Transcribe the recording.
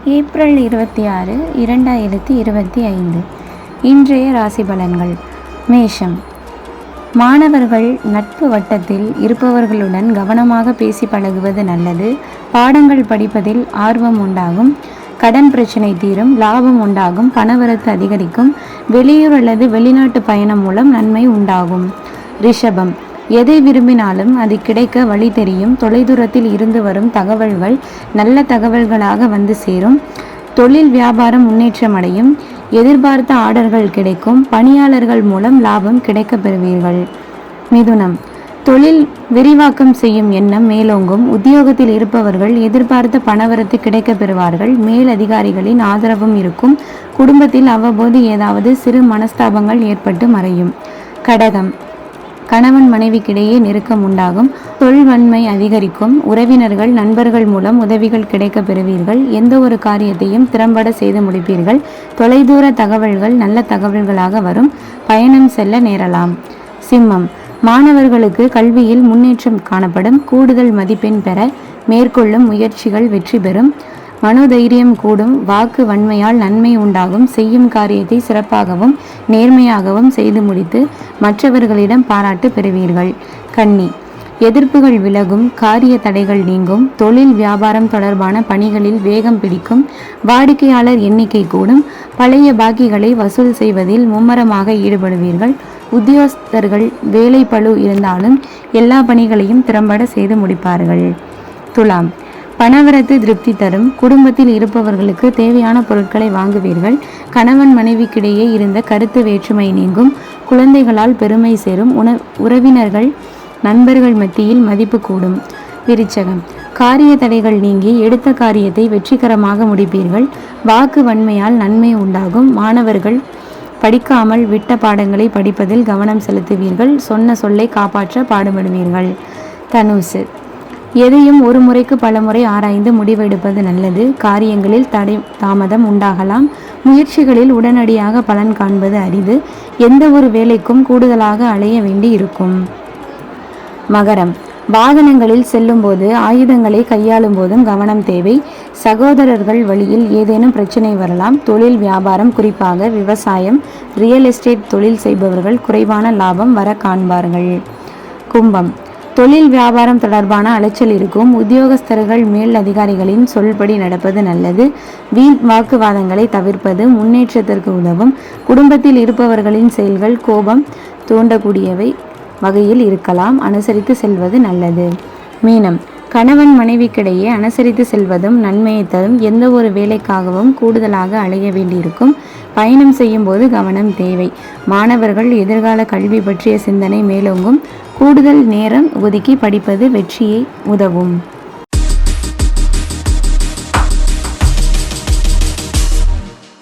April 26, 2025 இன்றைய ராசி பலன்கள். மேஷம். மாணவர்கள் நட்பு வட்டத்தில் இருப்பவர்களுடன் கவனமாக பேசி பழகுவது நல்லது. பாடங்கள் படிப்பதில் ஆர்வம் உண்டாகும். கடன் பிரச்சனை தீரும். லாபம் உண்டாகும். பணவரத்து அதிகரிக்கும். வெளியூர் அல்லது வெளிநாட்டு பயணம் மூலம் நன்மை உண்டாகும். ரிஷபம். எதை விரும்பினாலும் அது கிடைக்க வழி தெரியும். தொலைதூரத்தில் இருந்து வரும் தகவல்கள் நல்ல தகவல்களாக வந்து சேரும். தொழில் வியாபாரம் முன்னேற்றம் அடையும். எதிர்பார்த்த ஆர்டர்கள் கிடைக்கும். பணியாளர்கள் மூலம் லாபம் கிடைக்க பெறுவீர்கள். மிதுனம். தொழில் விரிவாக்கம் செய்யும் எண்ணம் மேலோங்கும். உத்தியோகத்தில் இருப்பவர்கள் எதிர்பார்த்த பணவரத்து கிடைக்க பெறுவார்கள். மேல் அதிகாரிகளின் ஆதரவும் இருக்கும். குடும்பத்தில் அவ்வப்போது ஏதாவது சிறு மனஸ்தாபங்கள் ஏற்பட்டு மறையும். கடகம். கணவன் மனைவிக்கிடையே நெருக்கம் உண்டாகும். தொழில்வன்மை அதிகரிக்கும். உறவினர்கள் நண்பர்கள் மூலம் உதவிகள் கிடைக்க பெறுவீர்கள். எந்த ஒரு காரியத்தையும் திறம்பட செய்து முடிப்பீர்கள். தொலைதூர தகவல்கள் நல்ல தகவல்களாக வரும். பயணம் செல்ல நேரலாம். சிம்மம். மாணவர்களுக்கு கல்வியில் முன்னேற்றம் காணப்படும். கூடுதல் மதிப்பெண் பெற மேற்கொள்ளும் முயற்சிகள் வெற்றி பெறும். மனோதைரியம் கூடும். வாக்கு வன்மையால் நன்மை உண்டாகும். செய்யும் காரியத்தை சிறப்பாகவும் நேர்மையாகவும் செய்து முடித்து மற்றவர்களிடம் பாராட்டு பெறுவீர்கள். கன்னி. எதிர்ப்புகள் விலகும். காரிய தடைகள் நீங்கும். தொழில் வியாபாரம் தொடர்பான பணிகளில் வேகம் பிடிக்கும். வாடிக்கையாளர் எண்ணிக்கை கூடும். பழைய பாக்கிகளை வசூல் செய்வதில் மும்மரமாக ஈடுபடுவீர்கள். உத்தியோகஸ்தர்கள் வேலை பளு இருந்தாலும் எல்லா பணிகளையும் திறம்பட செய்து முடிப்பார்கள். துலாம். பணவரத்து திருப்தி தரும். குடும்பத்தில் இருப்பவர்களுக்கு தேவையான பொருட்களை வாங்குவீர்கள். கணவன் மனைவிக்கிடையே இருந்த கருத்து வேற்றுமை நீங்கும். குழந்தைகளால் பெருமை சேரும். உறவினர்கள் நண்பர்கள் மத்தியில் மதிப்பு கூடும். விருச்சகம். காரிய தடைகள் நீங்கி எடுத்த காரியத்தை வெற்றிகரமாக முடிப்பீர்கள். வாக்கு வன்மையால் நன்மை உண்டாகும். மாணவர்கள் படிக்காமல் விட்ட பாடங்களை படிப்பதில் கவனம் செலுத்துவீர்கள். சொன்ன சொல்லை காப்பாற்ற பாடுபடுவீர்கள். தனுசு. எதையும் ஒரு முறைக்கு பல முறை ஆராய்ந்து முடிவெடுப்பது நல்லது. காரியங்களில் தடை தாமதம் உண்டாகலாம். முயற்சிகளில் உடனடியாக பலன் காண்பது அரிது. எந்த ஒரு வேலைக்கும் கூடுதலாக அலைய வேண்டி இருக்கும். மகரம். வாகனங்களில் செல்லும் போது ஆயுதங்களை கையாளும் போதும் கவனம் தேவை. சகோதரர்கள் வழியில் ஏதேனும் பிரச்சனை வரலாம். தொழில் வியாபாரம் குறிப்பாக விவசாயம் ரியல் எஸ்டேட் தொழில் செய்பவர்கள் குறைவான லாபம் வர காண்பார்கள். கும்பம். தொழில் வியாபாரம் தொடர்பான அலைச்சல் இருக்கும். உத்தியோகஸ்தர்கள் மேல் அதிகாரிகளின் சொல்படி நடப்பது நல்லது. வீண் வாக்குவாதங்களை தவிர்ப்பது முன்னேற்றத்திற்கு உதவும். குடும்பத்தில் இருப்பவர்களின் செயல்கள் கோபம் தூண்டக்கூடியவை வகையில் இருக்கலாம். அனுசரித்து செல்வது நல்லது. மீனம். கணவன் மனைவிக்கிடையே அனுசரித்து செல்வதும் நன்மையை தரும். எந்த ஒரு வேலைக்காகவும் கூடுதலாக அலைய வேண்டியிருக்கும். பயணம் செய்யும் போது கவனம் தேவை. மாணவர்கள் எதிர்கால கல்வி பற்றிய சிந்தனை மேலோங்கும். கூடுதல் நேரம் ஒதுக்கி படிப்பது வெற்றியை உதவும்.